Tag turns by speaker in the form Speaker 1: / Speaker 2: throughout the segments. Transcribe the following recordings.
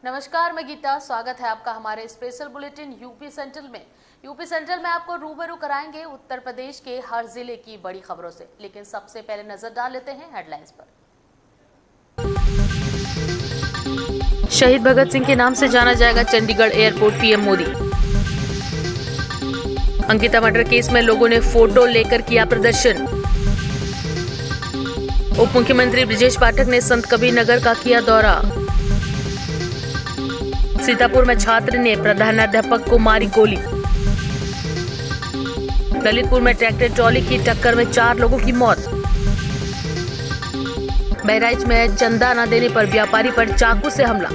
Speaker 1: नमस्कार, मैं गीता। स्वागत है आपका हमारे स्पेशल बुलेटिन यूपी सेंट्रल में। यूपी सेंट्रल में आपको रूबरू कराएंगे उत्तर प्रदेश के हर जिले की बड़ी खबरों से, लेकिन सबसे पहले नजर डाल लेते हैं हेडलाइंस पर। शहीद भगत सिंह के नाम से जाना जाएगा Chandigarh airport, PM Modi. Ankita murder case में लोगों ने फोटो लेकर किया प्रदर्शन। उप मुख्यमंत्री ब्रजेश पाठक ने संत कबीर नगर का किया दौरा। सीतापुर में छात्र ने प्रधानाध्यापक को मारी गोली। ललितपुर में ट्रैक्टर ट्रॉली की टक्कर में 4 लोगों की मौत। बहराइच में चंदा न देने पर व्यापारी पर चाकू से हमला।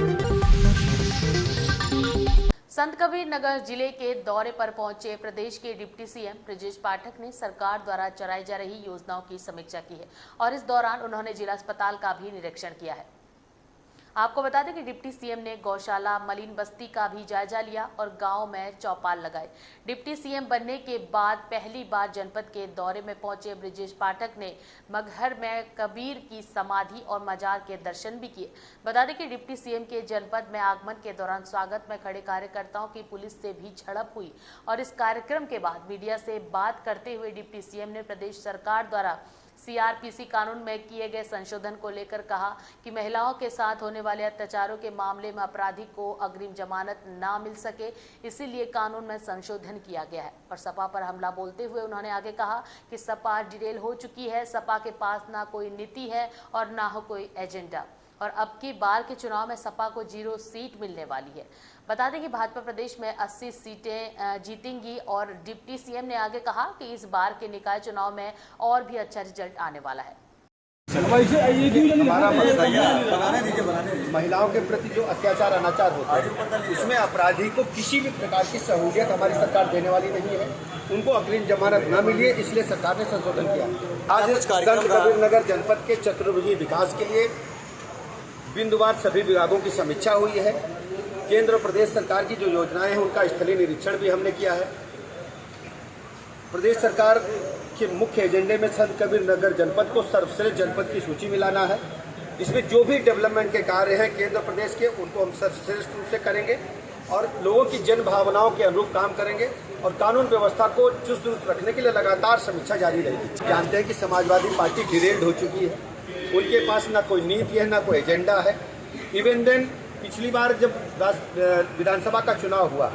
Speaker 1: संत कबीर नगर जिले के दौरे पर पहुंचे प्रदेश के डिप्टी सीएम ब्रजेश पाठक ने सरकार द्वारा चलाई जा रही योजनाओं की समीक्षा की है और इस दौरान उन्होंने जिला अस्पताल का भी निरीक्षण किया है। आपको बता दें कि डिप्टी सीएम ने गौशाला मलिन बस्ती का भी जायजा लिया और गांव में चौपाल लगाए। डिप्टी सीएम बनने के बाद पहली बार जनपद के दौरे में पहुंचे ब्रजेश पाठक ने मगहर में कबीर की समाधि और मजार के दर्शन भी किए। बता दें कि डिप्टी सीएम के जनपद में आगमन के दौरान स्वागत में खड़े कार्यकर्ताओं की पुलिस से भी झड़प हुई और इस कार्यक्रम के बाद मीडिया से बात करते हुए डिप्टी सीएम ने प्रदेश सरकार द्वारा सीआरपीसी कानून में किए गए संशोधन को लेकर कहा कि महिलाओं के साथ होने वाले अत्याचारों के मामले में अपराधी को अग्रिम जमानत ना मिल सके, इसीलिए कानून में संशोधन किया गया है। और सपा पर हमला बोलते हुए उन्होंने आगे कहा कि सपा डिरेल हो चुकी है, सपा के पास ना कोई नीति है और ना हो कोई एजेंडा, और अब की बार के चुनाव में सपा को 0 सीट मिलने वाली है। बता दें कि भाजपा प्रदेश में 80 सीटें जीतेंगी और डिप्टी सीएम ने आगे कहा कि इस बार के निकाय चुनाव में और भी अच्छा रिजल्ट आने वाला है।
Speaker 2: हमारा मसला महिलाओं के प्रति जो अत्याचार अनाचार होता है उसमें अपराधी को किसी भी प्रकार की सहूलियत हमारी सरकार देने वाली नहीं है। उनको अग्रिम जमानत न मिली है, इसलिए सरकार ने संशोधन किया। आज संत कबीर नगर जनपद के चतुर्भुजी विकास के लिए बिंदुवार सभी विभागों की समीक्षा हुई है। केंद्र और प्रदेश सरकार की जो योजनाएं हैं उनका स्थलीय निरीक्षण भी हमने किया है। प्रदेश सरकार के मुख्य एजेंडे में संत कबीर नगर जनपद को सर्वश्रेष्ठ जनपद की सूची में लाना है। इसमें जो भी डेवलपमेंट के कार्य हैं केंद्र प्रदेश के, उनको हम सर्वश्रेष्ठ रूप से करेंगे और लोगों की जन भावनाओं के अनुरूप काम करेंगे और कानून व्यवस्था को चुस्त दुरुस्त रखने के लिए लगातार समीक्षा जारी रहेगी। जानते हैं कि समाजवादी पार्टी डिरेल्ड हो चुकी है, उनके पास ना कोई नीति है ना कोई एजेंडा है। इवन देन पिछली बार जब विधानसभा का चुनाव हुआ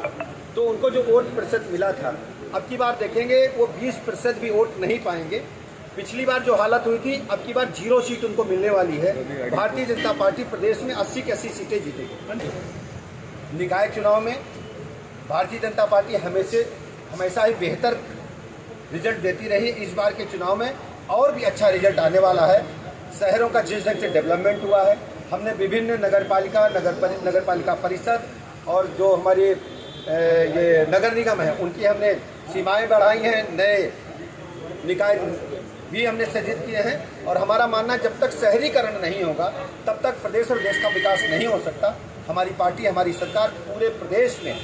Speaker 2: तो उनको जो वोट प्रतिशत मिला था, अब की बार देखेंगे वो 20% भी वोट नहीं पाएंगे। पिछली बार जो हालत हुई थी, अब की बार 0 सीट उनको मिलने वाली है। भारतीय जनता पार्टी प्रदेश में 80 की 80 सीटें जीतेगी। निकाय चुनाव में भारतीय जनता पार्टी हमेशा ही बेहतर रिजल्ट देती रही। इस बार के चुनाव में और भी अच्छा रिजल्ट आने वाला है। शहरों का जिस ढंग से डेवलपमेंट हुआ है, हमने विभिन्न नगर पालिका परिषद और जो हमारी ये नगर निगम है उनकी हमने सीमाएं बढ़ाई हैं, नए निकाय भी हमने सृजित किए हैं। और हमारा मानना जब तक शहरीकरण नहीं होगा तब तक प्रदेश और देश का विकास नहीं हो सकता। हमारी पार्टी, हमारी सरकार पूरे प्रदेश में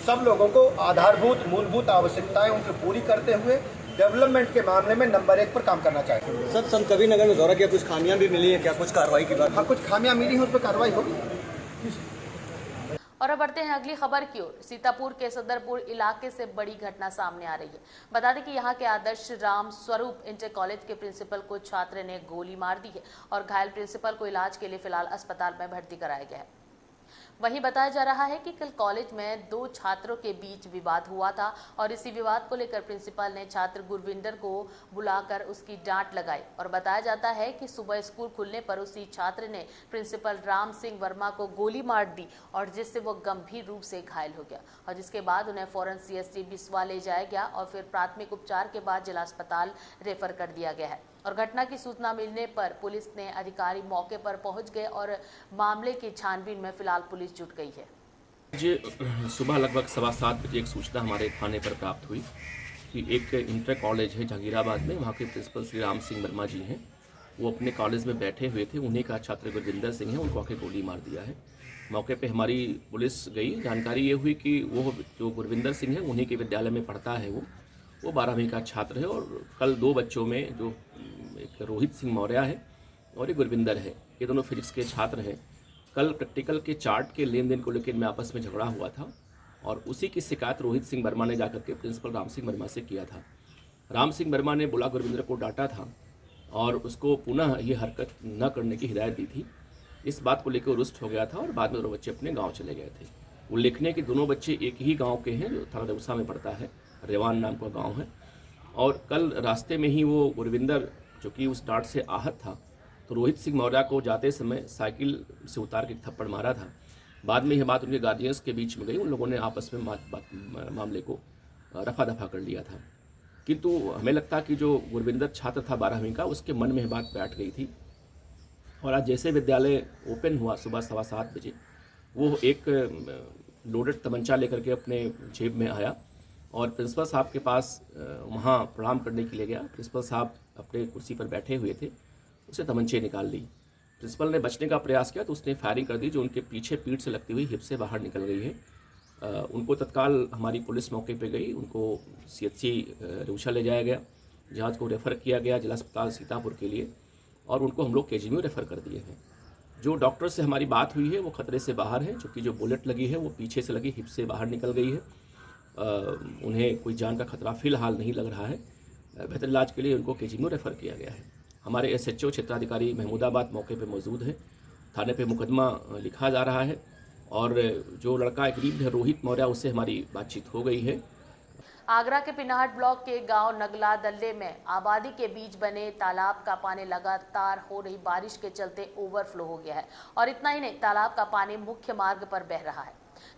Speaker 2: सब लोगों को आधारभूत मूलभूत आवश्यकताएं उनको पूरी करते हुए डेवलपमेंट के मामले में नंबर 1 पर काम करना चाहिए।
Speaker 3: सर, संत कबीर नगर में दौरा किया, कुछ खामियां भी मिली है क्या? कुछ कार्रवाई की बात?
Speaker 2: हाँ, कुछ खामियां मिली हैं, उस पर कार्रवाई होगी।
Speaker 1: और अब बढ़ते हैं अगली खबर की ओर। सीतापुर के सदरपुर इलाके से बड़ी घटना सामने आ रही है। बता दें कि यहां के आदर्श राम स्वरूप इंटर कॉलेज के प्रिंसिपल को छात्र ने गोली मार दी है और घायल प्रिंसिपल को इलाज के लिए फिलहाल अस्पताल में भर्ती कराया गया है। वहीं बताया जा रहा है कि कल कॉलेज में 2 छात्रों के बीच विवाद हुआ था और इसी विवाद को लेकर प्रिंसिपल ने छात्र गुरविंदर को बुलाकर उसकी डांट लगाई और बताया जाता है कि सुबह स्कूल खुलने पर उसी छात्र ने प्रिंसिपल राम सिंह वर्मा को गोली मार दी और जिससे वो गंभीर रूप से घायल हो गया और जिसके बाद उन्हें फौरन सीएससी बिस्वा ले जाया गया और फिर प्राथमिक उपचार के बाद जिला अस्पताल रेफर कर दिया गया है। और घटना की सूचना मिलने पर पुलिस ने अधिकारी मौके पर पहुंच गए और मामले की छानबीन में फिलहाल पुलिस जुट गई है।
Speaker 4: आज सुबह लगभग 7:15 बजे एक सूचना हमारे थाने पर प्राप्त हुई कि एक इंटर कॉलेज है जहांगीराबाद में, वहाँ के प्रिंसिपल श्री राम सिंह वर्मा जी हैं, वो अपने कॉलेज में बैठे हुए थे। उन्हीं का छात्र गुरविंदर सिंह है, उनको आके गोली मार दिया है। मौके पे हमारी पुलिस गई। जानकारी ये हुई कि वो जो गुरविंदर सिंह है उन्हीं के विद्यालय में पढ़ता है, वो 12वीं का छात्र है और कल 2 बच्चों में जो एक रोहित सिंह मौर्य है और एक गुरविंदर है, ये दोनों फिजिक्स के छात्र हैं। कल प्रैक्टिकल के चार्ट के लेन देन को लेकर में आपस में झगड़ा हुआ था और उसी की शिकायत रोहित सिंह वर्मा ने जाकर के प्रिंसिपल राम सिंह वर्मा से किया था। राम सिंह वर्मा ने बोला गुरविंदर को डांटा था और उसको पुनः ये हरकत न करने की हिदायत दी थी। इस बात को लेकर रुष्ट हो गया था और बाद में दोनों बच्चे अपने गांव चले गए थे। उल्लेखनीय कि दोनों बच्चे एक ही गांव के हैं जो थाना दौसा में पड़ता है, रेवान नाम का गांव है। और कल रास्ते में ही वो गुरविंदर जो कि उस डांट से आहत था तो रोहित सिंह मौर्य को जाते समय साइकिल से उतार के थप्पड़ मारा था। बाद में यह बात उनके गार्जियंस के बीच में गई, उन लोगों ने आपस में मामले को रफा दफा कर लिया था। किंतु हमें लगता कि जो गुरविंदर छात्र था 12वीं का, उसके मन में यह बात बैठ गई थी और आज जैसे विद्यालय ओपन हुआ सुबह 7:15 बजे, वो एक लोडेड तमंचा लेकर के अपने जेब में आया और प्रिंसिपल साहब के पास वहाँ प्रणाम करने के लिए गया। प्रिंसिपल साहब अपने कुर्सी पर बैठे हुए थे, उसे तमंचे निकाल ली। प्रिंसिपल ने बचने का प्रयास किया तो उसने फायरिंग कर दी जो उनके पीछे पीठ से लगती हुई हिप से बाहर निकल गई है। उनको तत्काल हमारी पुलिस मौके पे गई, उनको CHC रूछा ले जाया गया, जहाँ को रेफ़र किया गया जिला अस्पताल सीतापुर के लिए और उनको हम लोग KGMU रेफ़र कर दिए हैं। जो डॉक्टर से हमारी बात हुई है वो खतरे से बाहर है, चूँकि जो बुलेट लगी है वो पीछे से लगी हिप से बाहर निकल गई है। उन्हें कोई जान का खतरा फ़िलहाल नहीं लग रहा है। बेहतर इलाज के लिए उनको KGMU रेफ़र किया गया है। हमारे SHO क्षेत्राधिकारी महमूदाबाद मौके पे मौजूद है, थाने पे मुकदमा लिखा जा रहा है और जो लड़का एग्रीड है रोहित मौर्य, उससे हमारी बातचीत हो गई है।
Speaker 1: आगरा के पिनाहट ब्लॉक के गांव नगला दल्ले में आबादी के बीच बने तालाब का पानी लगातार हो रही बारिश के चलते ओवरफ्लो हो गया है और इतना ही नहीं, तालाब का पानी मुख्य मार्ग पर बह रहा है।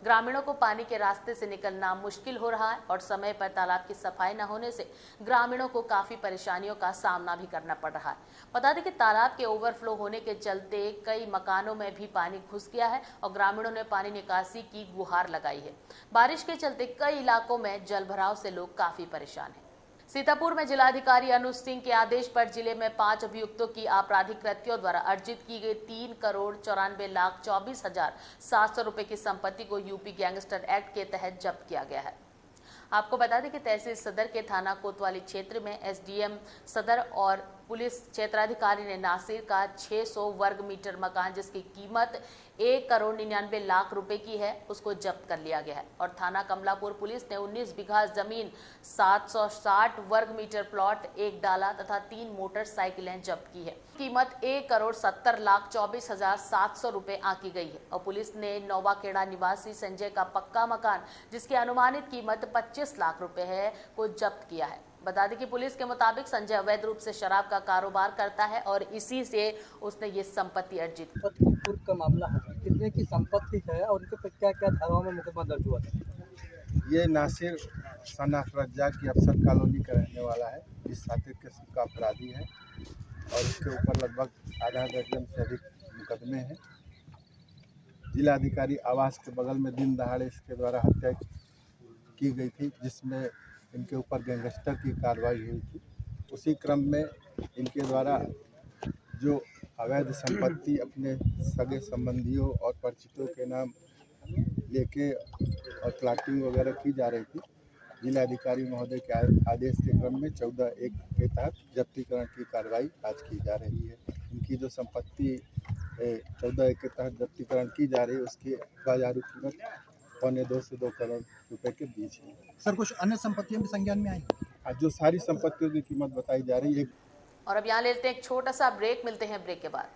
Speaker 1: ग्रामीणों को पानी के रास्ते से निकलना मुश्किल हो रहा है और समय पर तालाब की सफाई न होने से ग्रामीणों को काफी परेशानियों का सामना भी करना पड़ रहा है। बता दें कि तालाब के ओवरफ्लो होने के चलते कई मकानों में भी पानी घुस गया है और ग्रामीणों ने पानी निकासी की गुहार लगाई है। बारिश के चलते कई इलाकों में जलभराव से लोग काफी परेशान हैं। सीतापुर में जिलाधिकारी अनुज सिंह के आदेश पर जिले में 5 अभियुक्तों की आपराधिक कृत्यों द्वारा अर्जित की गई 3,94,24,700 रुपए की संपत्ति को यूपी गैंगस्टर एक्ट के तहत जब्त किया गया है। आपको बता दें कि तहसील सदर के थाना कोतवाली क्षेत्र में SDM सदर और पुलिस क्षेत्राधिकारी ने नासिर का 600 वर्ग मीटर मकान जिसकी कीमत 1,99,00,000 रुपए की है उसको जब्त कर लिया गया है और थाना कमलापुर पुलिस ने 19 बीघा जमीन, 760 वर्ग मीटर प्लॉट, 1 डाला तथा 3 मोटरसाइकिलें जब्त की है। कीमत 1,70,24,700 रुपए आंकी गई है और पुलिस ने नौवाखेड़ा निवासी संजय का पक्का मकान जिसकी अनुमानित कीमत 25 लाख रुपए है को जब्त किया है। बता दें कि पुलिस के मुताबिक संजय अवैध रूप से शराब का कारोबार करता है और इसी से उसने ये संपत्ति अर्जित की।
Speaker 5: पूर्व का मामला है, कितने की संपत्ति है और उनके पर क्या क्या धाराओं में मुकदमा दर्ज हुआ था?
Speaker 6: ये नासिर सन ऑफ रज्जा की अफसर कॉलोनी का रहने वाला है, इस साथी किस्म का अपराधी है और इसके ऊपर लगभग आधा दर्जन से अधिक मुकदमे हैं। जिलाधिकारी आवास के बगल में दिन दहाड़े इसके द्वारा हत्या की गई थी जिसमें इनके ऊपर गैंगस्टर की कार्रवाई हुई थी। उसी क्रम में इनके द्वारा जो अवैध संपत्ति अपने सगे संबंधियों और परिचितों के नाम लेके और प्लाटिंग वगैरह की जा रही थी, जिलाधिकारी महोदय के आदेश के क्रम में 14(1) के तहत जब्तीकरण की कार्रवाई आज की जा रही है। इनकी जो संपत्ति 14(1) के तहत जब्तीकरण की जा रही है उसकी बाजारू कीमत 1.25 से 2 करोड़ रुपए के बीच है।
Speaker 5: सर, कुछ अन्य संपत्तियों भी संज्ञान में आई?
Speaker 6: आज जो सारी संपत्तियों की कीमत बताई जा रही है।
Speaker 1: और अब यहाँ लेते हैं एक छोटा सा ब्रेक, मिलते हैं ब्रेक के बाद।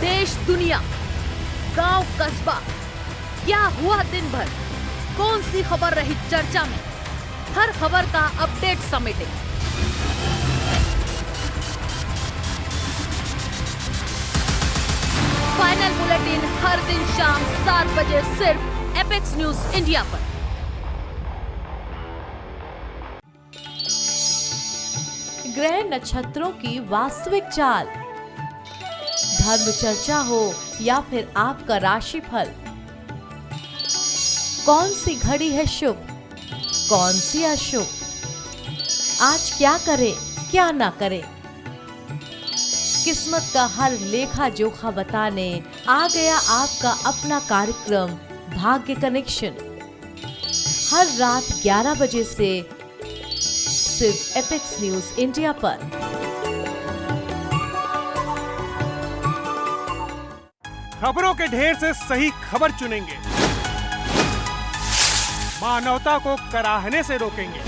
Speaker 1: देश दुनिया, गांव कस्बा, क्या हुआ दिन भर, कौन सी खबर रही चर्चा में, हर खबर का अपडेट समेटे फाइनल बुलेटिन हर दिन शाम 7 बजे सिर्फ एपेक्स न्यूज इंडिया पर।
Speaker 7: ग्रह नक्षत्रों की वास्तविक चाल, धर्म चर्चा हो या फिर आपका राशिफल, कौन सी घड़ी है शुभ, कौन सी अशुभ, आज क्या करें क्या ना करें, किस्मत का हर लेखा जोखा बताने आ गया आपका अपना कार्यक्रम भाग्य कनेक्शन, हर रात 11 बजे से सिर्फ एपेक्स न्यूज इंडिया पर।
Speaker 8: खबरों के ढेर से सही खबर चुनेंगे, मानवता को कराहने से रोकेंगे,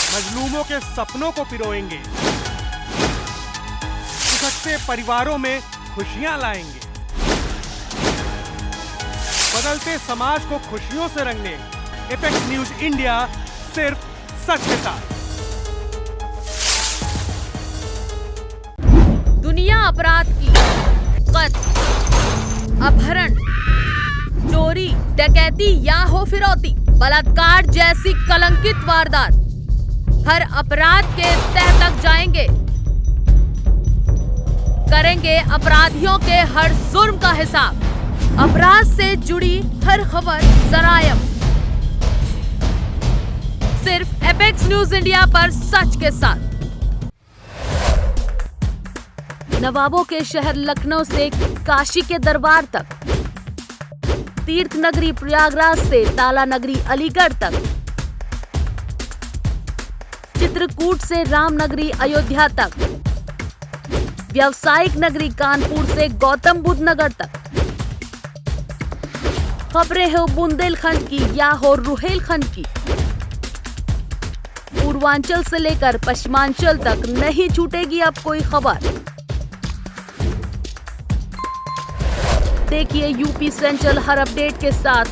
Speaker 8: मजलूमों के सपनों को पिरोएंगे, सकते परिवारों में खुशियां लाएंगे, बदलते समाज को खुशियों से रंगने एपेक्स न्यूज इंडिया सिर्फ सच के साथ।
Speaker 9: दुनिया अपराध की, कत्ल, अपहरण, चोरी, डकैती या हो फिरौती, बलात्कार जैसी कलंकित वारदात, हर अपराध के तह तक जाएंगे, करेंगे अपराधियों के हर जुर्म का हिसाब, अपराध से जुड़ी हर खबर जरायम, सिर्फ एपेक्स न्यूज इंडिया पर सच के साथ। नवाबों के शहर लखनऊ से काशी के दरबार तक, तीर्थ नगरी प्रयागराज से ताला नगरी अलीगढ़ तक, चित्रकूट से रामनगरी अयोध्या तक, व्यावसायिक नगरी कानपुर से गौतम बुद्ध नगर तक, खबरें हो बुंदेलखंड की या हो रुहेलखंड की, पूर्वांचल से लेकर पश्चिमांचल तक नहीं छूटेगी अब कोई खबर। देखिए यूपी सेंट्रल हर अपडेट के साथ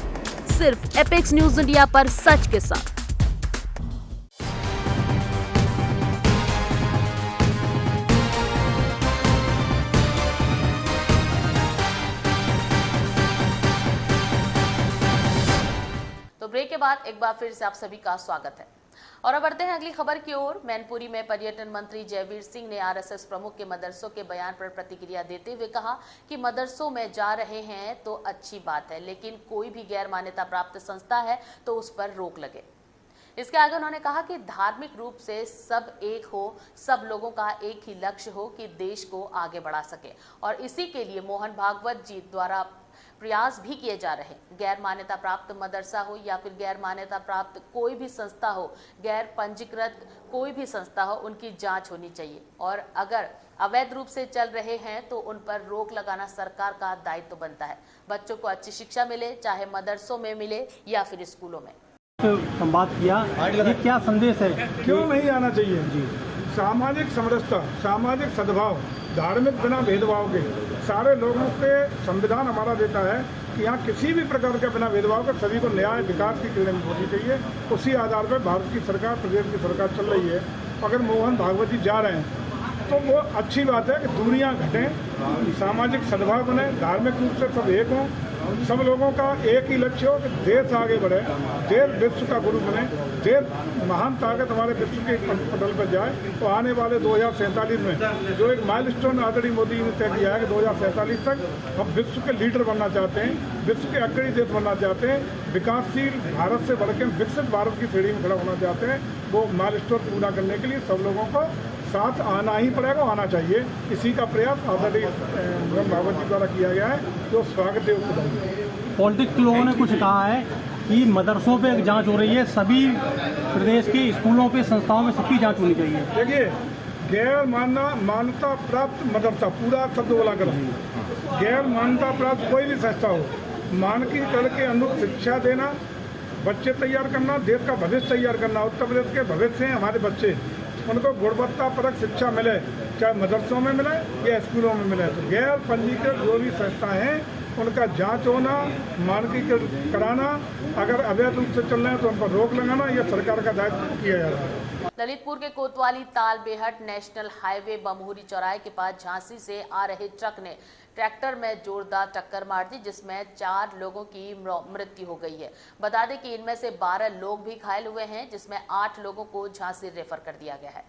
Speaker 9: सिर्फ एपेक्स न्यूज इंडिया पर सच के साथ।
Speaker 1: तो ब्रेक के बाद एक बार फिर से आप सभी का स्वागत है और अब बढ़ते हैं अगली खबर की ओर। मैनपुरी में पर्यटन मंत्री जयवीर सिंह ने आरएसएस प्रमुख के मदरसों के बयान पर प्रतिक्रिया देते हुए कहा कि मदरसों में जा रहे हैं तो अच्छी बात है, लेकिन कोई भी गैर मान्यता प्राप्त संस्था है तो उस पर रोक लगे। इसके आगे उन्होंने कहा कि धार्मिक रूप से सब एक हो, सब लोगों का एक ही लक्ष्य हो कि देश को आगे बढ़ा सके और इसी के लिए मोहन भागवत जी द्वारा प्रयास भी किए जा रहे हैं। गैर मान्यता प्राप्त मदरसा हो या फिर गैर मान्यता प्राप्त कोई भी संस्था हो, गैर पंजीकृत कोई भी संस्था हो, उनकी जांच होनी चाहिए और अगर अवैध रूप से चल रहे हैं तो उन पर रोक लगाना सरकार का दायित्व बनता है। बच्चों को अच्छी शिक्षा मिले, चाहे मदरसों में मिले या फिर स्कूलों में।
Speaker 8: संवाद किया, ये क्या संदेश है?
Speaker 10: क्यों नहीं आना चाहिए जी? सामाजिक समरसता, सामाजिक सद्भाव, धार्मिक बिना भेदभाव के सारे लोगों के संविधान हमारा देता है कि यहाँ किसी भी प्रकार के बिना भेदभाव के सभी को न्याय विकास की किरण होनी चाहिए। उसी आधार पर भारत की सरकार, प्रदेश की सरकार चल रही है। अगर मोहन भागवत जी जा रहे हैं तो वो अच्छी बात है कि दूरियां घटें, सामाजिक सद्भाव बने, धार्मिक रूप से सब एक हों, सब लोगों का एक ही लक्ष्य हो कि देश आगे बढ़े, देश विश्व का गुरु बने, देश महान ताकत हमारे विश्व के पटल पर जाए। तो आने वाले 2047 में जो एक माइलस्टोन आदरणीय मोदी ने तय किया है कि 2047 तक हम विश्व के लीडर बनना चाहते हैं, विश्व के अग्रणी देश बनना चाहते हैं, विकासशील भारत से बढ़कर विकसित भारत की श्रेणी में खड़ा होना चाहते हैं। वो माइलस्टोन पूरा करने के लिए सब लोगों को साथ आना ही पड़ेगा, आना चाहिए। इसी का प्रयास आदरणीय मोहन भागवत जी द्वारा किया गया है, जो स्वागत योग्य है।
Speaker 8: पॉलिटिक्स लोगों ने कुछ कहा है कि मदरसों पे जांच हो रही है, सभी प्रदेश के स्कूलों पे, संस्थाओं में सबकी जांच होनी चाहिए।
Speaker 10: देखिए, गैर मान्यता प्राप्त मदरसा, पूरा शब्द बोला करो, गैर मान्यता प्राप्त कोई भी संस्था हो, मानकीकरण के अनुरूप शिक्षा देना, बच्चे तैयार करना, देश का भविष्य तैयार करना। उत्तर प्रदेश के भविष्य हैं हमारे बच्चे, उनको गुणवत्तापरक शिक्षा मिले, चाहे मदरसों में मिले या स्कूलों में मिले। तो गैर पंजीकृत जो भी संस्थाएं हैं उनका जांच होना, मानकीकरण कराना, अगर अवैध रूप से चल रहे हैं तो उन पर रोक लगाना, यह सरकार का दायित्व किया जा रहा है।
Speaker 1: ललितपुर के कोतवाली ताल बेहट नेशनल हाईवे बमहुरी चौराहे के पास झांसी से आ रहे ट्रक ने ट्रैक्टर में जोरदार टक्कर मार दी, जिसमें 4 लोगों की मृत्यु हो गई है। बता दें कि इनमें से 12 लोग भी घायल हुए हैं, जिसमें 8 लोगों को झांसी रेफर कर दिया गया है,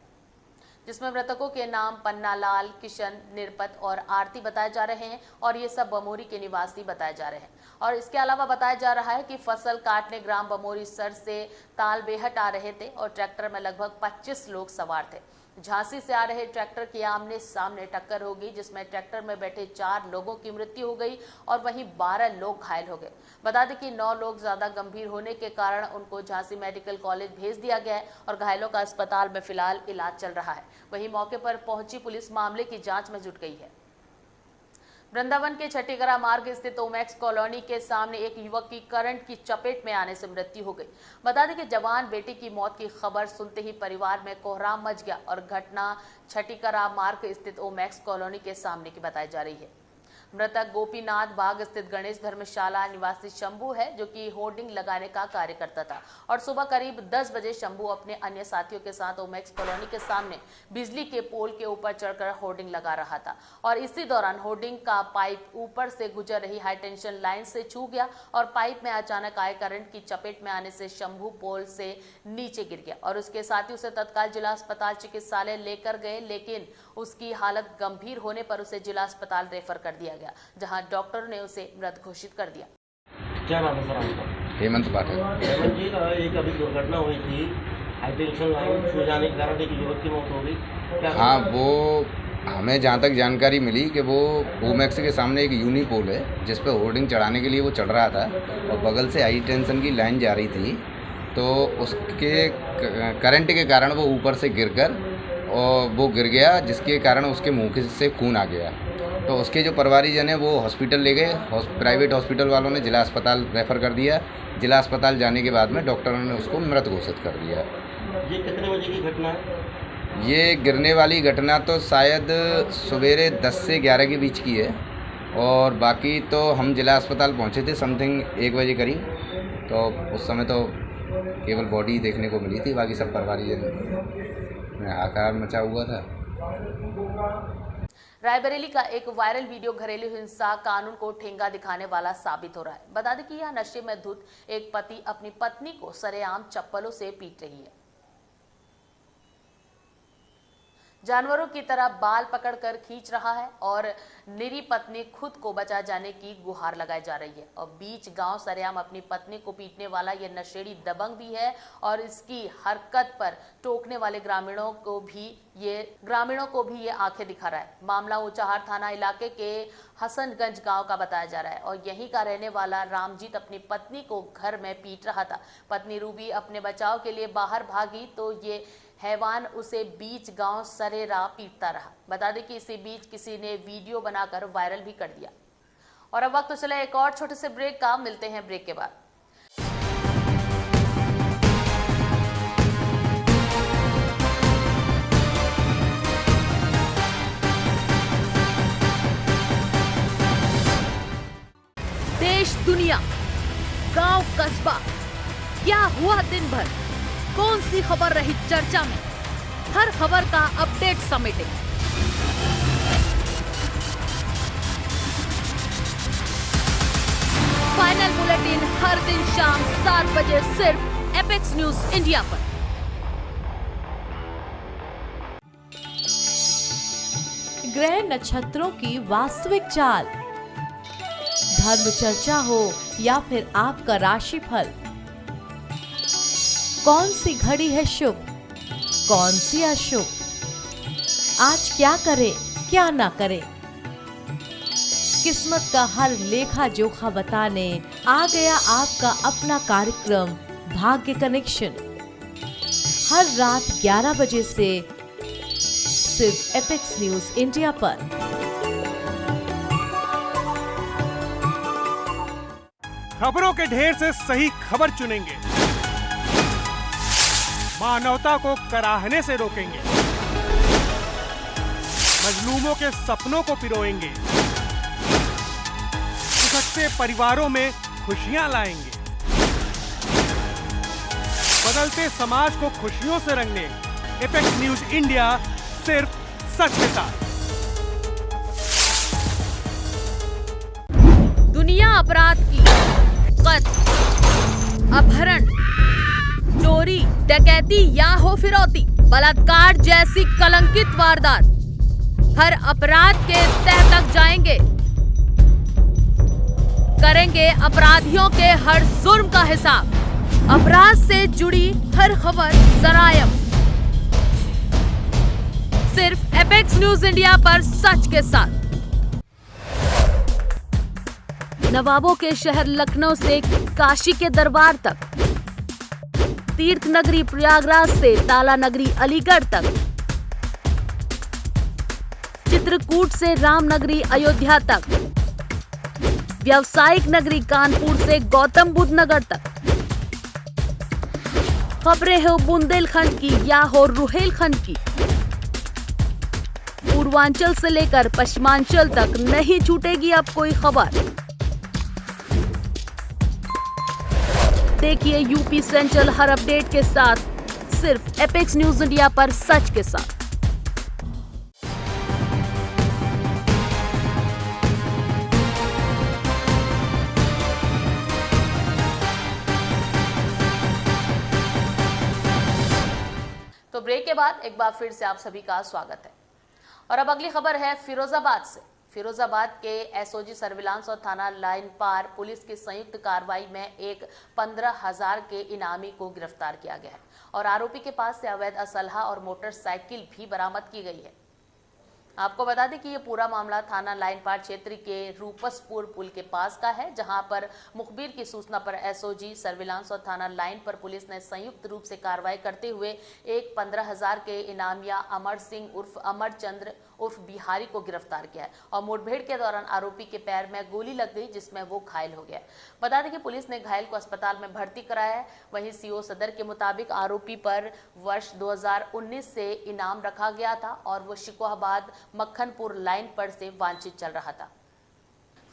Speaker 1: जिसमें मृतकों के नाम पन्नालाल, किशन, निरपत और आरती बताए जा रहे हैं और ये सब बमोरी के निवासी बताए जा रहे हैं। और इसके अलावा बताया जा रहा है कि फसल काटने ग्राम बमोरी सर से ताल बेहट आ रहे थे और ट्रैक्टर में लगभग 25 लोग सवार थे। झांसी से आ रहे ट्रैक्टर की आमने सामने टक्कर हो गई, जिसमें ट्रैक्टर में बैठे 4 लोगों की मृत्यु हो गई और वहीं 12 लोग घायल हो गए। बता दें कि 9 लोग ज्यादा गंभीर होने के कारण उनको झांसी मेडिकल कॉलेज भेज दिया गया है और घायलों का अस्पताल में फिलहाल इलाज चल रहा है। वहीं मौके पर पहुंची पुलिस मामले की जांच में जुट गई है। वृंदावन के छठीगरा मार्ग स्थित ओमैक्स कॉलोनी के सामने एक युवक की करंट की चपेट में आने से मृत्यु हो गई। बता दें कि जवान बेटी की मौत की खबर सुनते ही परिवार में कोहराम मच गया और घटना छठीगरा मार्ग स्थित ओमैक्स कॉलोनी के सामने की बताई जा रही है। मृतक गोपीनाथ बाग स्थित गणेश धर्मशाला निवासी शंभू है, जो कि होर्डिंग लगाने का कार्य करता था और सुबह करीब 10 बजे शंभू अपने अन्य साथियों के साथ ओमैक्स कॉलोनी के सामने बिजली के पोल के ऊपर चढ़कर होर्डिंग लगा रहा था और इसी दौरान होर्डिंग का पाइप ऊपर से गुजर रही हाई टेंशन लाइन से छू गया और पाइप में अचानक आए करंट की चपेट में आने से शंभू पोल से नीचे गिर गया और उसके साथी उसे तत्काल जिला अस्पताल चिकित्सालय लेकर गए, लेकिन उसकी हालत गंभीर होने पर उसे जिला अस्पताल रेफर कर दिया गया, जहां डॉक्टर ने उसे मृत घोषित कर दिया।
Speaker 11: क्या नाम है सर आपका?
Speaker 12: हेमंत पाठक।
Speaker 11: हेमंत जी, एक अभी दुर्घटना हुई थी, हाई टेंशन लाइन छू जाने के कारण एक युवक की मौत हो गई। क्या
Speaker 12: हाँ, वो हमें जहाँ तक जानकारी मिली कि वो ओमैक्स के सामने एक यूनिपोल है जिस पे होर्डिंग चढ़ाने के लिए वो चढ़ रहा था और बगल से हाई टेंशन की लाइन जा रही थी, तो उसके करंट के कारण वो ऊपर से गिरकर और वो गिर गया, जिसके कारण उसके मुंह से खून आ गया। तो उसके जो परिवारीजन है वो हॉस्पिटल ले गए, प्राइवेट हॉस्पिटल वालों ने जिला अस्पताल रेफ़र कर दिया। जिला अस्पताल जाने के बाद में डॉक्टरों ने उसको मृत घोषित कर दिया।
Speaker 11: ये कितने बजे की घटना है?
Speaker 12: ये गिरने वाली घटना तो शायद सवेरे 10 से 11 के बीच की है और बाकी तो हम जिला अस्पताल पहुंचे थे समथिंग 1 बजे करीब, तो उस समय तो केवल बॉडी देखने को मिली थी, बाकी सब परिवारीजन में हाहाकार मचा हुआ था।
Speaker 1: रायबरेली का एक वायरल वीडियो घरेलू हिंसा कानून को ठेंगा दिखाने वाला साबित हो रहा है। बता दें कि यह नशे में धुत एक पति अपनी पत्नी को सरेआम चप्पलों से पीट रही है, जानवरों की तरह बाल पकड़कर खींच रहा है और निरी पत्नी खुद को बचा जाने की गुहार लगाई जा रही है और बीच गांव सरेआम अपनी पत्नी को पीटने वाला यह नशेड़ी दबंग भी है और इसकी हरकत पर टोकने वाले ग्रामीणों को भी ये आंखें दिखा रहा है। मामला ऊंचाहार थाना इलाके के हसनगंज गांव का बताया जा रहा है और यहीं का रहने वाला रामजीत अपनी पत्नी को घर में पीट रहा था। पत्नी रूबी अपने बचाव के लिए बाहर भागी तो ये हैवान उसे बीच गांव सरेरा पीटता रहा। बता दें कि इसी बीच किसी ने वीडियो बनाकर वायरल भी कर दिया। और अब वक्त चला एक और छोटे से ब्रेक का, मिलते हैं ब्रेक के बाद।
Speaker 9: देश दुनिया, गांव कस्बा, क्या हुआ दिन भर, कौन सी खबर रही चर्चा में, हर खबर का अपडेट समेटें। फाइनल बुलेटिन हर दिन शाम 7 बजे सिर्फ एपेक्स न्यूज इंडिया पर।
Speaker 7: ग्रह नक्षत्रों की वास्तविक चाल, धर्म चर्चा हो या फिर आपका राशिफल, कौन सी घड़ी है शुभ, कौन सी अशुभ, आज क्या करें क्या ना करें, किस्मत का हर लेखा जोखा बताने आ गया आपका अपना कार्यक्रम भाग्य कनेक्शन। हर रात 11 बजे से सिर्फ एपेक्स न्यूज इंडिया पर।
Speaker 8: खबरों के ढेर से सही खबर चुनेंगे, मानवता को कराहने से रोकेंगे, मजलूमों के सपनों को पिरोएंगे, सकते परिवारों में खुशियां लाएंगे, बदलते समाज को खुशियों से रंगने एपेक्स न्यूज इंडिया सिर्फ सच के साथ।
Speaker 9: दुनिया अपराध की, कत्ल, अपहरण, चोरी, डकैती या हो फिरौती, बलात्कार जैसी कलंकित वारदात, हर अपराध के तह तक जाएंगे, करेंगे अपराधियों के हर जुर्म का हिसाब, अपराध से जुड़ी हर खबर जरायम, सिर्फ एपेक्स न्यूज इंडिया पर सच के साथ। नवाबों के शहर लखनऊ से काशी के दरबार तक, तीर्थ नगरी प्रयागराज से ताला नगरी अलीगढ़ तक, चित्रकूट से रामनगरी अयोध्या तक, व्यावसायिक नगरी कानपुर से गौतम बुद्ध नगर तक, खबरें हो बुंदेलखंड की या हो रुहेलखंड की, पूर्वांचल से लेकर पश्चिमांचल तक नहीं छूटेगी अब कोई खबर। देखिए यूपी सेंट्रल हर अपडेट के साथ सिर्फ एपेक्स न्यूज इंडिया पर सच के साथ।
Speaker 1: तो ब्रेक के बाद एक बार फिर से आप सभी का स्वागत है और अब अगली खबर है फिरोजाबाद से। फिरोजाबाद के एसओजी सर्विलांस और थाना लाइन पार पुलिस की संयुक्त कार्रवाई में एक 15,000 के इनामी को गिरफ्तार किया गया है और आरोपी के पास से अवैध असलहा और मोटरसाइकिल भी बरामद की गई है। आपको बता दें कि ये पूरा मामला थाना लाइन पार क्षेत्र के रूपसपुर पुल के पास का है, जहां पर मुखबिर की सूचना पर एसओजी सर्विलांस और थाना लाइन पर पुलिस ने संयुक्त रूप से कार्रवाई करते हुए एक 15,000 के इनामिया अमर सिंह उर्फ अमर चंद्र उर्फ बिहारी को गिरफ्तार किया है और मुठभेड़ के दौरान आरोपी के पैर में गोली लग गई, जिसमें वो घायल हो गया। बता दें कि पुलिस ने घायल को अस्पताल में भर्ती कराया है। वहीं सीओ सदर के मुताबिक आरोपी पर वर्ष 2019 से इनाम रखा गया था और वो शिकोहाबाद मक्खनपुर लाइन पर से वांछित चल रहा था।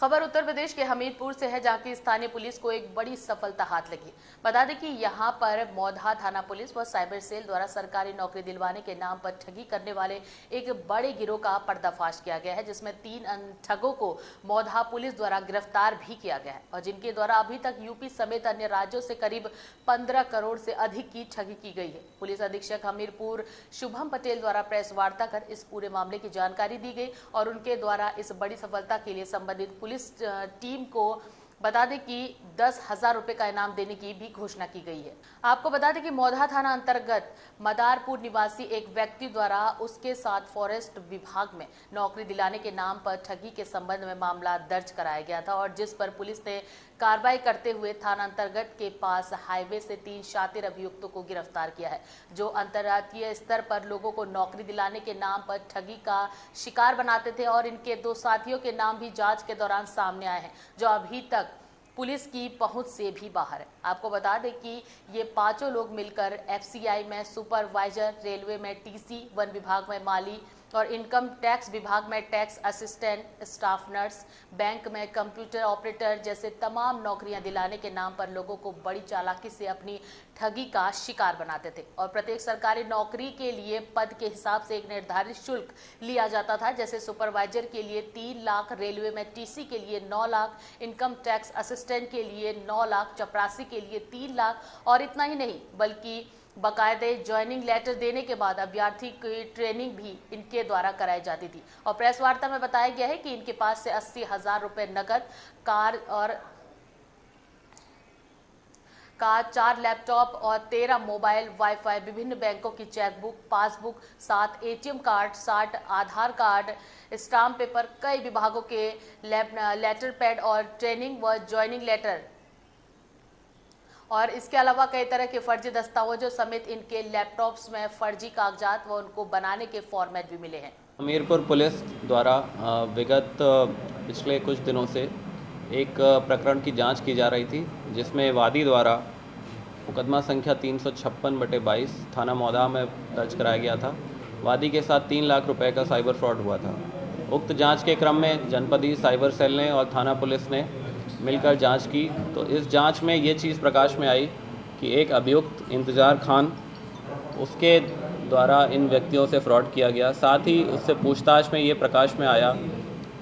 Speaker 1: खबर उत्तर प्रदेश के हमीरपुर से है, जहां की स्थानीय पुलिस को एक बड़ी सफलता हाथ लगी। बता दें कि यहां पर मौधा थाना पुलिस व साइबर सेल द्वारा सरकारी नौकरी दिलवाने के नाम पर ठगी करने वाले एक बड़े गिरोह का पर्दाफाश किया गया है, जिसमें 3 ठगों को मौधा पुलिस द्वारा गिरफ्तार भी किया गया है और जिनके द्वारा अभी तक यूपी समेत अन्य राज्यों से करीब 15 करोड़ से अधिक की ठगी की गई है। पुलिस अधीक्षक हमीरपुर शुभम पटेल द्वारा प्रेस वार्ता कर इस पूरे मामले की जानकारी दी गई और उनके द्वारा इस बड़ी सफलता के लिए संबंधित पुलिस टीम को बता दें कि 10,000 रुपए का इनाम देने की भी घोषणा की गई है। आपको बता दें कि मौधा थाना अंतर्गत मदारपुर निवासी एक व्यक्ति द्वारा उसके साथ फॉरेस्ट विभाग में नौकरी दिलाने के नाम पर ठगी के संबंध में मामला दर्ज कराया गया था और जिस पर पुलिस ने कार्रवाई करते हुए थाना अंतर्गत के पास हाईवे से 3 शातिर अभियुक्तों को गिरफ्तार किया है, जो अंतर्राष्ट्रीय स्तर पर लोगों को नौकरी दिलाने के नाम पर ठगी का शिकार बनाते थे और इनके 2 साथियों के नाम भी जांच के दौरान सामने आए हैं, जो अभी तक पुलिस की पहुंच से भी बाहर है। आपको बता दें कि ये 5 लोग मिलकर एफसीआई में सुपरवाइजर, रेलवे में टीसी, वन विभाग में माली और इनकम टैक्स विभाग में tax assistant, staff nurse, bank में कंप्यूटर ऑपरेटर जैसे तमाम नौकरियां दिलाने के नाम पर लोगों को बड़ी चालाकी से अपनी ठगी का शिकार बनाते थे और प्रत्येक सरकारी नौकरी के लिए पद के हिसाब से एक निर्धारित शुल्क लिया जाता था। जैसे सुपरवाइजर के लिए 3 लाख, रेलवे में टीसी के लिए 9 लाख, इनकम टैक्स असिस्टेंट के लिए 9 लाख, चपरासी के लिए 3 लाख और इतना ही नहीं बल्कि बाकायदे ज्वाइनिंग लेटर देने के बाद अभ्यर्थी की ट्रेनिंग भी इनके द्वारा कराई जाती थी और प्रेस वार्ता में बताया गया है कि इनके पास से 80,000 रुपए नकद, कार, 4 लैपटॉप और 13 मोबाइल, वाईफाई, विभिन्न बैंकों की चेकबुक, पासबुक, 7 एटीएम कार्ड, 60 आधार कार्ड, स्टाम्प पेपर, कई विभागों के लेटर पैड और ट्रेनिंग व ज्वाइनिंग लेटर और इसके अलावा कई तरह के फर्जी दस्तावेजों समेत इनके लैपटॉप्स में फर्जी कागजात व उनको बनाने के फॉर्मेट भी मिले हैं।
Speaker 13: हमीरपुर पुलिस द्वारा विगत पिछले कुछ दिनों से एक प्रकरण की जांच की जा रही थी, जिसमें वादी द्वारा मुकदमा संख्या 356/22 थाना मौधा में दर्ज कराया गया था। वादी के साथ 3 लाख रुपए का साइबर फ्रॉड हुआ था। उक्त जांच के क्रम में जनपदीय साइबर सेल ने और थाना पुलिस ने मिलकर जांच की, तो इस जांच में ये चीज़ प्रकाश में आई कि एक अभियुक्त इंतज़ार खान, उसके द्वारा इन व्यक्तियों से फ्रॉड किया गया। साथ ही उससे पूछताछ में ये प्रकाश में आया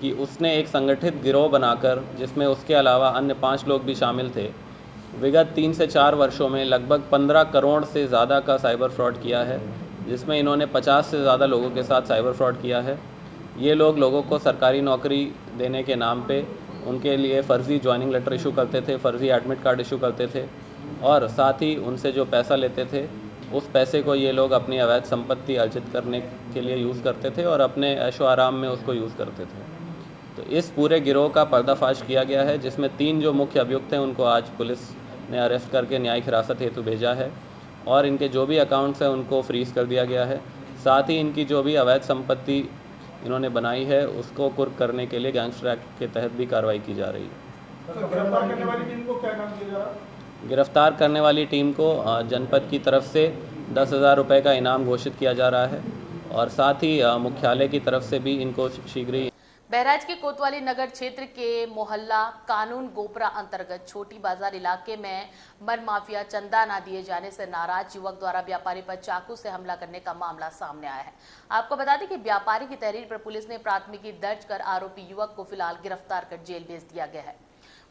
Speaker 13: कि उसने एक संगठित गिरोह बनाकर, जिसमें उसके अलावा अन्य 5 लोग भी शामिल थे, विगत 3 से 4 वर्षों में लगभग 15 करोड़ से ज़्यादा का साइबर फ्रॉड किया है, जिसमें इन्होंने 50 से ज़्यादा लोगों के साथ साइबर फ्रॉड किया है। ये लोग लोगों को सरकारी नौकरी देने के नाम पे उनके लिए फ़र्ज़ी ज्वाइनिंग लेटर इशू करते थे, फ़र्ज़ी एडमिट कार्ड इशू करते थे और साथ ही उनसे जो पैसा लेते थे उस पैसे को ये लोग अपनी अवैध संपत्ति अर्जित करने के लिए यूज़ करते थे और अपने ऐशो आराम में उसको यूज़ करते थे। तो इस पूरे गिरोह का पर्दाफाश किया गया है, जिसमें 3 जो मुख्य अभियुक्त हैं उनको आज पुलिस ने अरेस्ट करके न्यायिक हिरासत हेतु भेजा है और इनके जो भी अकाउंट्स हैं उनको फ्रीज़ कर दिया गया है। साथ ही इनकी जो भी अवैध संपत्ति इन्होंने बनाई है उसको कुर्क करने के लिए गैंगस्टर एक्ट के तहत भी कार्रवाई की जा रही है।
Speaker 10: गिरफ्तार करने वाली टीम को क्या नाम दिया जा रहा है?
Speaker 13: गिरफ्तार करने वाली टीम को जनपद की तरफ से 10,000 रुपये का इनाम घोषित किया जा रहा है और साथ ही मुख्यालय की तरफ से भी इनको शीघ्र ही।
Speaker 1: बहराइच के कोतवाली नगर क्षेत्र के मोहल्ला कानून गोपरा अंतर्गत छोटी बाजार इलाके में मन माफिया चंदा न दिए जाने से नाराज युवक द्वारा व्यापारी पर चाकू से हमला करने का मामला सामने आया है। आपको बता दें कि व्यापारी की तहरीर पर पुलिस ने प्राथमिकी दर्ज कर आरोपी युवक को फिलहाल गिरफ्तार कर जेल भेज दिया गया है।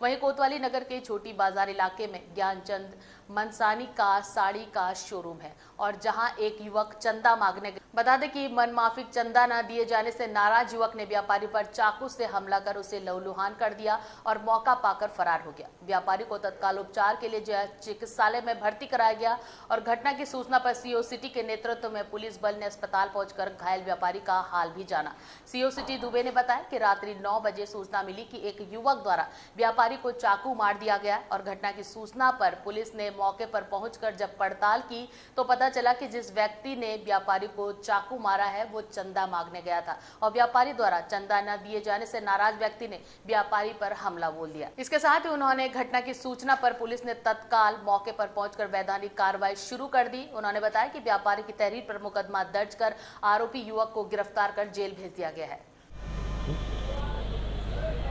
Speaker 1: वहीं कोतवाली नगर के छोटी बाजार इलाके में ज्ञानचंद मनसानी का साड़ी का शोरूम है और जहां एक युवक चंदा मांगने बता दें कि मनमाफिक चंदा न दिए जाने से नाराज युवक ने व्यापारी पर चाकू से हमला कर उसे लहूलुहान कर दिया और मौका पाकर फरार हो गया। व्यापारी को तत्काल उपचार के लिए चिकित्सालय में भर्ती कराया गया और घटना की सूचना पर सीओ सिटी के नेतृत्व में पुलिस बल ने अस्पताल पहुंचकर घायल व्यापारी का हाल भी जाना। सीओ सिटी दुबे ने बताया कि रात्रि 9 बजे सूचना मिली कि एक युवक द्वारा व्यापारी को चाकू मार दिया गया और घटना की सूचना पर पुलिस ने मौके पर पहुंचकर जब पड़ताल की तो पता चला कि जिस व्यक्ति ने व्यापारी को चाकू मारा है वो चंदा मांगने गया था और व्यापारी द्वारा चंदा न दिए जाने से नाराज व्यक्ति ने व्यापारी पर हमला बोल दिया। इसके साथ ही उन्होंने घटना की सूचना पर पुलिस ने तत्काल मौके पर पहुंचकर वैधानिक कार्रवाई शुरू कर दी। उन्होंने बताया कि व्यापारी की तहरीर पर मुकदमा दर्ज कर आरोपी युवक को गिरफ्तार कर जेल भेज दिया गया है।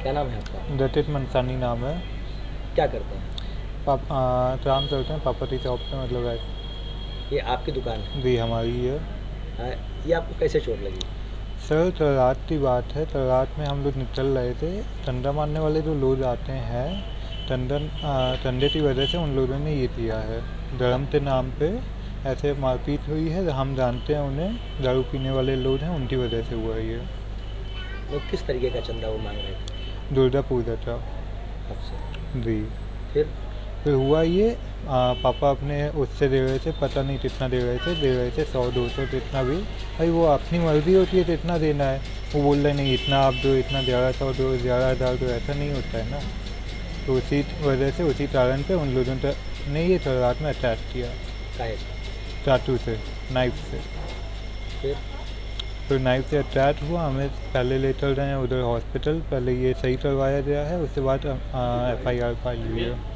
Speaker 14: क्या नाम है आपका?
Speaker 15: दत्तित मनसानी नाम है।
Speaker 14: क्या करते हैं?
Speaker 15: काम करते हैं पापा की शॉप पे, मतलब है।
Speaker 14: ये आपकी दुकान है?
Speaker 15: जी हमारी है।
Speaker 14: ये आपको कैसे चोट लगी?
Speaker 15: सर तो रात की बात है, तो रात में हम लोग निकल रहे थे, चंदा मारने वाले जो लोग आते हैं चंदे की वजह से उन लोगों ने ये किया है। धर्म के नाम पे ऐसे मारपीट हुई है। हम जानते हैं उन्हें, दारू पीने वाले लोग हैं, उनकी वजह से हुआ ये।
Speaker 14: लोग किस तरीके का चंदा वो मांग रहे थे?
Speaker 15: दुर्गा पूजा था।
Speaker 14: अच्छा
Speaker 15: जी।
Speaker 14: फिर
Speaker 15: हुआ ये, पापा अपने उससे दे रहे थे, पता नहीं कितना दे रहे थे 100-200 कितना भी। भाई वो अपनी मर्जी होती है तो इतना देना है। वो बोल रहे नहीं इतना आप दो, इतना 1100 दो, 11,000 दो, ऐसा नहीं होता है ना। तो उसी वजह से, उसी कारण पे उन लोगों ने ये रात में अटैक किया। चाकू से, नाइफ से। फिर नाइफ से अटैक हुआ। हमें पहले ले चल रहे हैं उधर हॉस्पिटल, पहले ये सही करवाया गया है, उसके बाद FIR फाइल हुई है।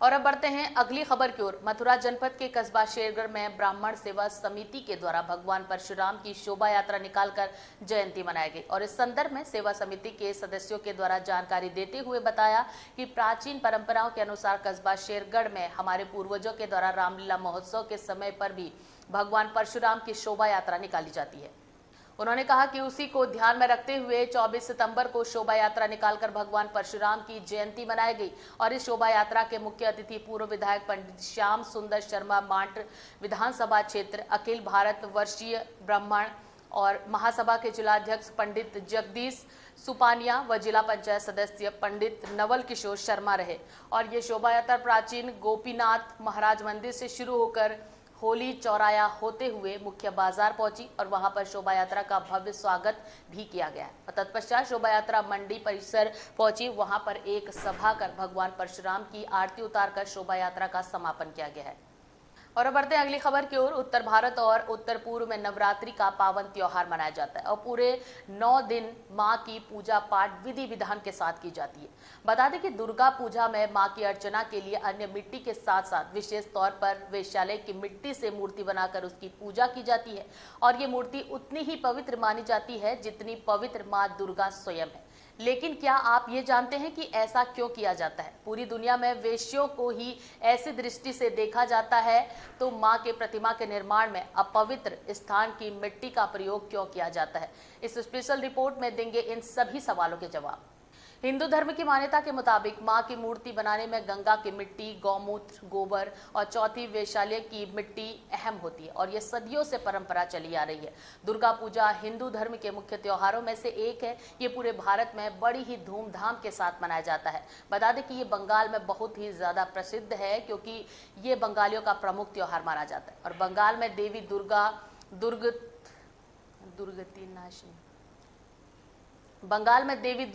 Speaker 1: और अब बढ़ते हैं अगली खबर की ओर। मथुरा जनपद के कस्बा शेरगढ़ में ब्राह्मण सेवा समिति के द्वारा भगवान परशुराम की शोभा यात्रा निकालकर जयंती मनाई गई और इस संदर्भ में सेवा समिति के सदस्यों के द्वारा जानकारी देते हुए बताया कि प्राचीन परंपराओं के अनुसार कस्बा शेरगढ़ में हमारे पूर्वजों के द्वारा रामलीला महोत्सव के समय पर भी भगवान परशुराम की शोभा यात्रा निकाली जाती है। उन्होंने कहा कि उसी को ध्यान में रखते हुए 24 सितंबर को शोभा यात्रा निकालकर भगवान परशुराम की जयंती मनाई गई और इस शोभा यात्रा के मुख्य अतिथि पूर्व विधायक पंडित श्याम सुंदर शर्मा मांट विधानसभा क्षेत्र अखिल भारत वर्षीय ब्राह्मण और महासभा के जिलाध्यक्ष पंडित जगदीश सुपानिया व जिला पंचायत सदस्य पंडित नवल किशोर शर्मा रहे और ये शोभा यात्रा प्राचीन गोपीनाथ महाराज मंदिर से शुरू होकर होली चौराया होते हुए मुख्य बाजार पहुंची और वहां पर शोभा यात्रा का भव्य स्वागत भी किया गया और तत्पश्चात शोभा यात्रा मंडी परिसर पहुंची। वहां पर एक सभा कर भगवान परशुराम की आरती उतारकर शोभा यात्रा का समापन किया गया है। और अब बढ़ते हैं अगली खबर की ओर। उत्तर भारत और उत्तर पूर्व में नवरात्रि का पावन त्योहार मनाया जाता है और पूरे 9 दिन मां की पूजा पाठ विधि विधान के साथ की जाती है। बता दें कि दुर्गा पूजा में मां की अर्चना के लिए अन्य मिट्टी के साथ साथ विशेष तौर पर वेश्यालय की मिट्टी से मूर्ति बनाकर उसकी पूजा की जाती है और ये मूर्ति उतनी ही पवित्र मानी जाती है जितनी पवित्र मां दुर्गा स्वयं है। लेकिन क्या आप ये जानते हैं कि ऐसा क्यों किया जाता है? पूरी दुनिया में वेश्यों को ही ऐसी दृष्टि से देखा जाता है, तो मां के प्रतिमा के निर्माण में अपवित्र स्थान की मिट्टी का प्रयोग क्यों किया जाता है? इस स्पेशल रिपोर्ट में देंगे इन सभी सवालों के जवाब। हिंदू धर्म की मान्यता के मुताबिक मां की मूर्ति बनाने में गंगा की मिट्टी, गौमूत्र, गोबर और चौथी वैशाल्य की मिट्टी अहम होती है और ये सदियों से परंपरा चली आ रही है। दुर्गा पूजा हिंदू धर्म के मुख्य त्योहारों में से एक है। ये पूरे भारत में बड़ी ही धूमधाम के साथ मनाया जाता है। बता दें कि ये बंगाल में बहुत ही ज्यादा प्रसिद्ध है क्योंकि ये बंगालियों का प्रमुख त्योहार माना जाता है और बंगाल में देवी बंगाल में देवी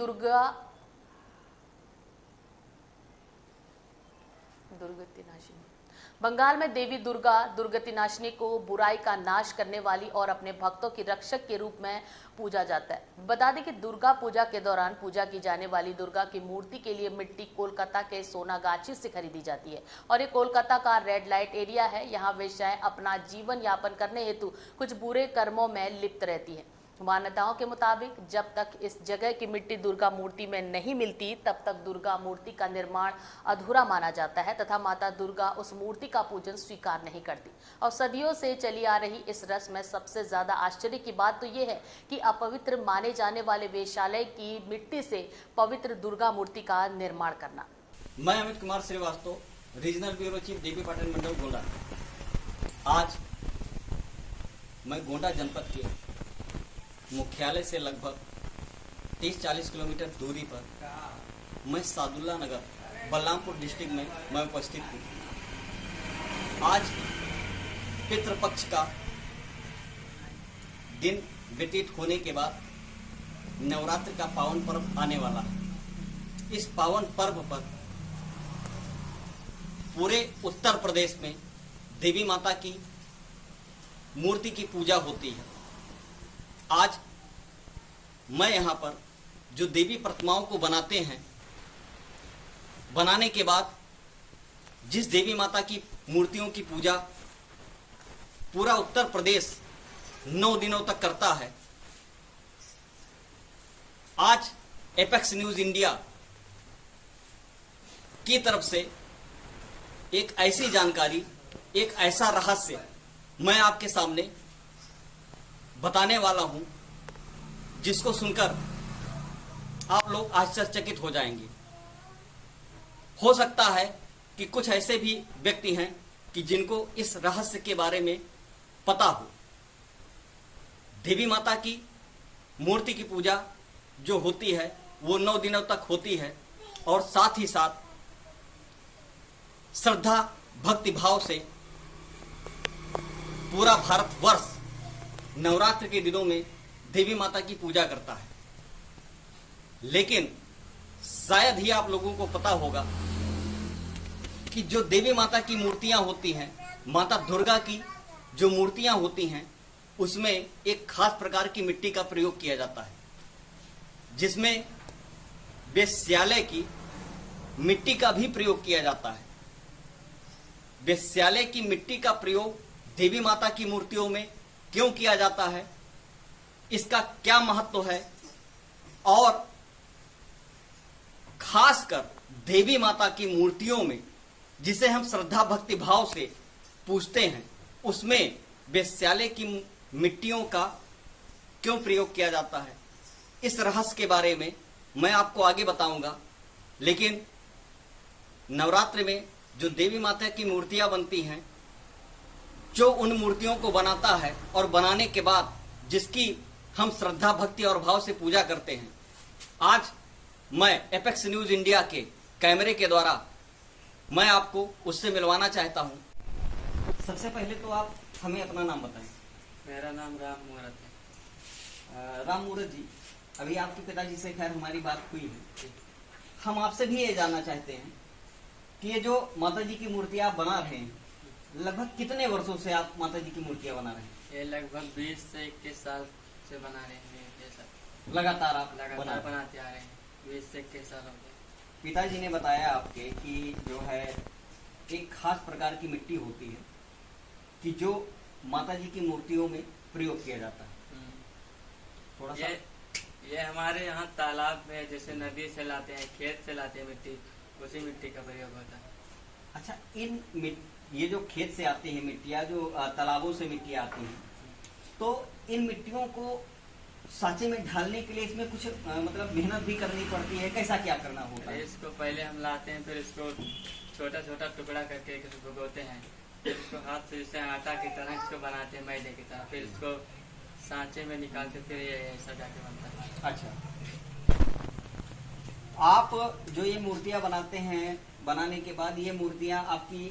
Speaker 1: दुर्गति नाशिनी को बुराई का नाश करने वाली और अपने भक्तों की रक्षक के रूप में पूजा जाता है। बता दें कि दुर्गा पूजा के दौरान पूजा की जाने वाली दुर्गा की मूर्ति के लिए मिट्टी कोलकाता के सोनागाछी से खरीदी जाती है और ये कोलकाता का रेड लाइट एरिया है। यहाँ वेश्याएं अपना जीवन यापन करने हेतु कुछ बुरे कर्मों में लिप्त रहती है। मान्यताओं के मुताबिक जब तक इस जगह की मिट्टी दुर्गा मूर्ति में नहीं मिलती तब तक दुर्गा मूर्ति का निर्माण अधूरा माना जाता है तथा माता दुर्गा उस मूर्ति का पूजन स्वीकार नहीं करती। और सदियों से चली आ रही इस रस्म में सबसे ज्यादा आश्चर्य की बात तो ये है कि अपवित्र माने जाने वाले वेश्यालय की मिट्टी से पवित्र दुर्गा मूर्ति का निर्माण करना।
Speaker 3: मैं Amit Kumar Srivastava, regional bureau chief Devi Patan Mandal Gonda. आज मैं गोंडा जनपद के मुख्यालय से लगभग 30-40 किलोमीटर दूरी पर मैं सादुल्ला नगर बलरामपुर डिस्ट्रिक्ट में मैं उपस्थित हूँ। आज पितृपक्ष का दिन व्यतीत होने के बाद नवरात्र का पावन पर्व आने वाला है। इस पावन पर्व पर पूरे उत्तर प्रदेश में देवी माता की मूर्ति की पूजा होती है। आज मैं यहाँ पर जो देवी प्रतिमाओं को बनाते हैं, बनाने के बाद जिस देवी माता की मूर्तियों की पूजा पूरा उत्तर प्रदेश 9 दिनों तक करता है, आज एपेक्स न्यूज इंडिया की तरफ से एक ऐसी जानकारी, एक ऐसा रहस्य मैं आपके सामने बताने वाला हूं जिसको सुनकर आप लोग आश्चर्यचकित हो जाएंगे। हो सकता है कि कुछ ऐसे भी व्यक्ति हैं कि जिनको इस रहस्य के बारे में पता हो। देवी माता की मूर्ति की पूजा जो होती है वो 9 दिनों तक होती है और साथ ही साथ श्रद्धा भक्ति भाव से पूरा भारतवर्ष नवरात्र के दिनों में देवी माता की पूजा करता है। लेकिन शायद ही आप लोगों को पता होगा कि जो देवी माता की मूर्तियां होती हैं, माता दुर्गा की जो मूर्तियां होती हैं, उसमें एक खास प्रकार की मिट्टी का प्रयोग किया जाता है, जिसमें वेश्यालय की मिट्टी का भी प्रयोग किया जाता है। वेश्यालय की मिट्टी का प्रयोग देवी माता की मूर्तियों में क्यों किया जाता है, इसका क्या महत्व है और खासकर देवी माता की मूर्तियों में जिसे हम श्रद्धा भक्ति भाव से पूजते हैं, उसमें वेश्यालय की मिट्टियों का क्यों प्रयोग किया जाता है, इस रहस्य के बारे में मैं आपको आगे बताऊंगा। लेकिन नवरात्र में जो देवी माता की मूर्तियां बनती हैं, जो उन मूर्तियों को बनाता है और बनाने के बाद जिसकी हम श्रद्धा भक्ति और भाव से पूजा करते हैं, आज मैं एपेक्स न्यूज इंडिया के कैमरे के द्वारा मैं आपको उससे मिलवाना चाहता हूं। सबसे पहले तो आप हमें अपना नाम बताएं।
Speaker 16: मेरा नाम राम मुहूर्त है।
Speaker 3: राम मुहूर्त जी, अभी आपके पिताजी से खैर हमारी बात हुई है। हम आपसे भी ये जानना चाहते हैं कि ये जो माता जी की मूर्तियां आप बना रहे हैं, लगभग कितने वर्षों से आप माता जी की मूर्तियां बना रहे हैं?
Speaker 16: ये लगभग 20 से 21 साल से बना रहे हैं। ये सब
Speaker 3: लगातार आप
Speaker 16: बनाते आ रहे हैं। 20 से 21 साल हो गए।
Speaker 3: पिताजी ने बताया आपके कि जो है एक खास प्रकार की मिट्टी होती है कि जो माता जी की मूर्तियों में प्रयोग किया जाता है। थोड़ा सा
Speaker 16: ये हमारे यहाँ तालाब में जैसे नदी से लाते हैं, खेत से लाते हैं मिट्टी, उसी मिट्टी का प्रयोग होता है।
Speaker 3: अच्छा, ये जो खेत से आती है मिट्टियाँ, जो तालाबों से मिट्टियाँ आती हैं, तो इन मिट्टियों को सांचे में ढालने के लिए इसमें कुछ मतलब मेहनत भी करनी पड़ती है, कैसा क्या करना होता है?
Speaker 16: इसको पहले हम लाते हैं, फिर इसको छोटा छोटा टुकड़ा करके इसको भिगोते हैं, फिर इसको हाथ से जैसे आटा की तरह इसको बनाते हैं, मैदे की तरह, फिर इसको सांचे में निकाल के फिर ये सजा के बनता है।
Speaker 3: अच्छा, आप जो ये मूर्तियां बनाते हैं, बनाने के बाद ये मूर्तियां आपकी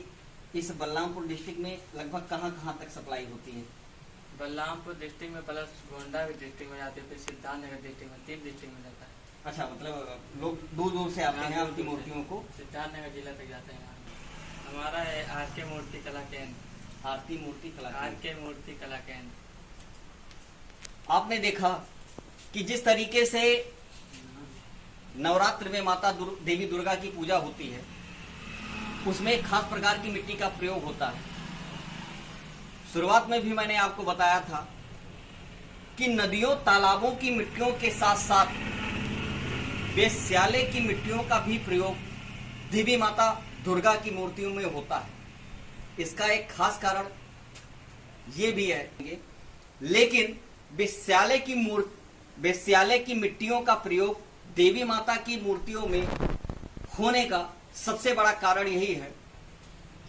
Speaker 3: इस बलरामपुर डिस्ट्रिक्ट में लगभग कहाँ तक सप्लाई होती है?
Speaker 16: बलरामपुर डिस्ट्रिक्ट में प्लस गोंडा भी डिस्ट्रिक्ट में जाते हैं, फिर सिद्धार्थनगर डिस्ट्रिक्ट में, 3 डिस्ट्रिक्ट में जाता है।
Speaker 3: अच्छा, मतलब लोग दूर दूर से आते हैं आपकी मूर्तियों को?
Speaker 16: सिद्धार्थनगर जिला तक जाते हैं। हमारा है आर.के. मूर्ति कला केंद्र।
Speaker 3: आरती मूर्ति कला केंद्र।
Speaker 16: आर.के. मूर्ति कला केंद्र।
Speaker 3: आपने देखा कि जिस तरीके से नवरात्र में माता देवी दुर्गा की पूजा होती है, उसमें एक खास प्रकार की मिट्टी का प्रयोग होता है। शुरुआत में भी मैंने आपको बताया था कि नदियों तालाबों की मिट्टियों के साथ साथ वेश्यालय की मिट्टियों का भी प्रयोग देवी माता दुर्गा की मूर्तियों में होता है। इसका एक खास कारण ये भी है, लेकिन वेश्यालय की मिट्टियों का प्रयोग देवी माता की मूर्तियों में होने का सबसे बड़ा कारण यही है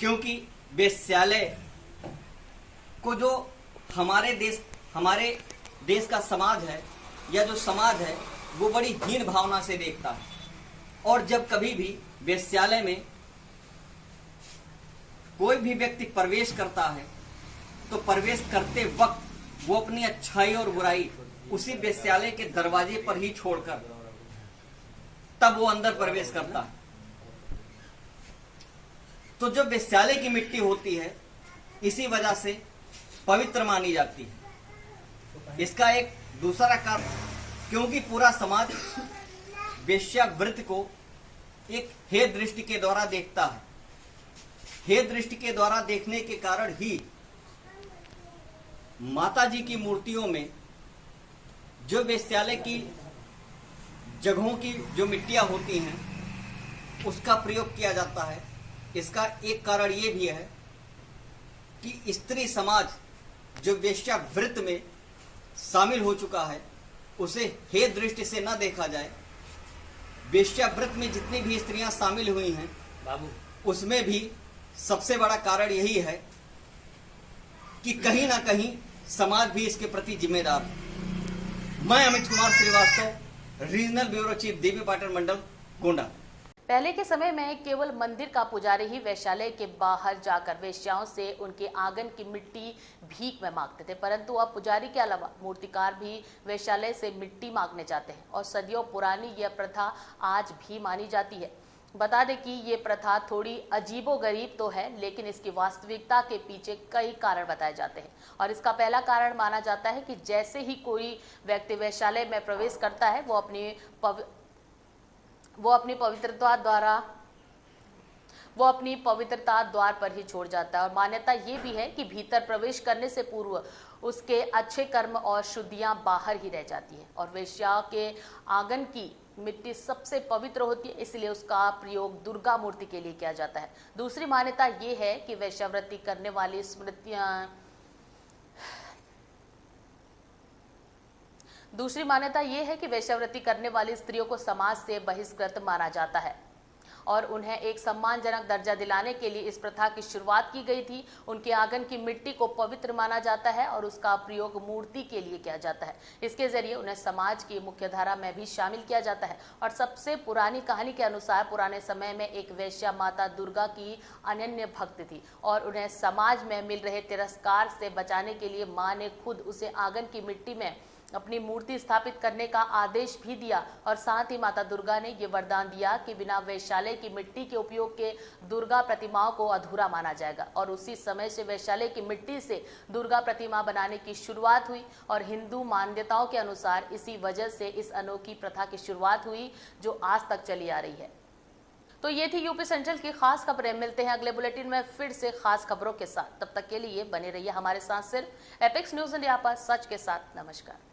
Speaker 3: क्योंकि वेश्यालय को जो हमारे देश का समाज है या जो समाज है वो बड़ी हीन भावना से देखता है, और जब कभी भी वेश्यालय में कोई भी व्यक्ति प्रवेश करता है तो प्रवेश करते वक्त वो अपनी अच्छाई और बुराई उसी वेश्यालय के दरवाजे पर ही छोड़कर तब वो अंदर प्रवेश करता है। तो जो वेश्यालय की मिट्टी होती है इसी वजह से पवित्र मानी जाती है। इसका एक दूसरा कारण क्योंकि पूरा समाज वेश्यावृत्ति को एक हे दृष्टि के द्वारा देखता है। हे दृष्टि के द्वारा देखने के कारण ही माता जी की मूर्तियों में जो वेश्यालय की जगहों की जो मिट्टियां होती हैं उसका प्रयोग किया जाता है। इसका एक कारण ये भी है कि स्त्री समाज जो वेश्यावृत्ति में शामिल हो चुका है उसे हे दृष्टि से न देखा जाए। वेश्यावृत्ति में जितनी भी स्त्रियां शामिल हुई हैं बाबू, उसमें भी सबसे बड़ा कारण यही है कि कहीं ना कहीं समाज भी इसके प्रति जिम्मेदार है। मैं Amit Kumar Srivastava, regional bureau chief, Devi Patan Mandal, Gonda.
Speaker 1: पहले के समय में केवल मंदिर का पुजारी ही वैश्यालय के बाहर जाकर वेश्याओं से उनके आंगन की मिट्टी भीख में मांगते थे, परंतु अब पुजारी के अलावा मूर्तिकार भी वैश्यालय से मिट्टी मांगने जाते हैं और सदियों पुरानी यह प्रथा आज भी मानी जाती है। बता दें कि ये प्रथा थोड़ी अजीबोगरीब तो है, लेकिन इसकी वास्तविकता के पीछे कई कारण बताए जाते हैं और इसका पहला कारण माना जाता है कि जैसे ही कोई व्यक्ति वैश्यालय में प्रवेश करता है वो अपनी पवित्रता द्वार पर ही छोड़ जाता है। और मान्यता ये भी है कि भीतर प्रवेश करने से पूर्व उसके अच्छे कर्म और शुद्धियां बाहर ही रह जाती हैं और वेश्या के आंगन की मिट्टी सबसे पवित्र होती है, इसलिए उसका प्रयोग दुर्गा मूर्ति के लिए किया जाता है। दूसरी मान्यता ये है कि वेश्यावृत्ति करने वाली स्त्रियों को समाज से बहिष्कृत माना जाता है और उन्हें एक सम्मानजनक दर्जा दिलाने के लिए इस प्रथा की शुरुआत की गई थी। उनके आंगन की मिट्टी को पवित्र माना जाता है और उसका प्रयोग मूर्ति के लिए किया जाता है। इसके जरिए उन्हें समाज की मुख्यधारा में भी शामिल किया जाता है। और सबसे पुरानी कहानी के अनुसार पुराने समय में एक वेश्या माता दुर्गा की अनन्य भक्त थी और उन्हें समाज में मिल रहे तिरस्कार से बचाने के लिए माँ ने खुद उसे आंगन की मिट्टी में अपनी मूर्ति स्थापित करने का आदेश भी दिया और साथ ही माता दुर्गा ने ये वरदान दिया कि बिना वैश्यालय की मिट्टी के उपयोग के दुर्गा प्रतिमाओं को अधूरा माना जाएगा। और उसी समय से वैश्यालय की मिट्टी से दुर्गा प्रतिमा बनाने की शुरुआत हुई और हिंदू मान्यताओं के अनुसार इसी वजह से इस अनोखी प्रथा की शुरुआत हुई जो आज तक चली आ रही है। तो ये थी यूपी सेंट्रल की खास खबरें। मिलते हैं अगले बुलेटिन में फिर से खास खबरों के साथ। तब तक के लिए बने रहिए हमारे साथ सिर्फ एपेक्स न्यूज इंडिया पर, सच के साथ। नमस्कार।